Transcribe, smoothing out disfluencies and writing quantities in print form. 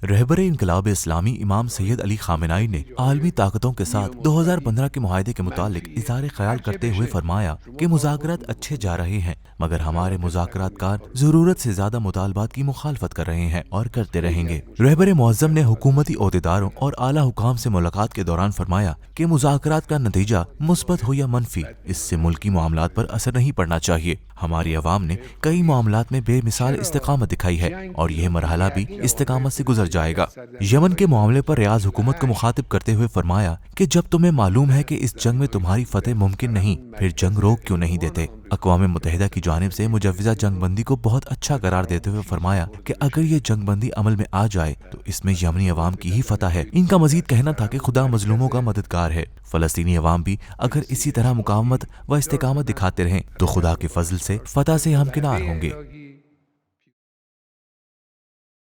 रहबर इनकलाब इस्लामी इमाम सैयद अली खामेनाई ने आलमी ताकतों के साथ 2015 के मुआहदे के मुतालिक इज़हार ख्याल करते हुए फरमाया कि मुज़ाकरात अच्छे जा रहे हैं, मगर हमारे मुज़ाकरातकार ज़रूरत से ज्यादा मुतालबात की मुखालफत कर रहे हैं और करते रहेंगे। रहबर मुअज़्ज़म ने हुकूमती ओहदेदारों और आला हुकाम से मुलाकात के दौरान फरमाया कि मुज़ाकरात का नतीजा मुस्बत हो या मनफी, इससे मुल्की मामलात पर असर नहीं पड़ना चाहिए। हमारी अवाम ने कई मामलात में बेमिसाल इस्तेकामत दिखाई है और यह मरहला भी इस्तेकामत से गुजर जाएगा। यमन के मामले पर रियाज हुकूमत को मुखातिब करते हुए फरमाया कि जब तुम्हें मालूम है कि इस जंग में तुम्हारी फतेह मुमकिन नहीं, फिर जंग रोक क्यों नहीं देते। अक़वाम मुत्तहिदा की जानिब से मुजव्विज़ा जंगबंदी को बहुत अच्छा करार देते हुए फरमाया कि अगर ये जंगबंदी अमल में आ जाए तो इसमें यमनी अवाम की ही फतह है। इनका मजीद कहना था कि खुदा मजलूमों का मददगार है। फलस्तीनी अवाम भी अगर इसी तरह मुकावमत व इस्तेकामत दिखाते रहें तो खुदा के फजल से फतह से हमकिनार होंगे।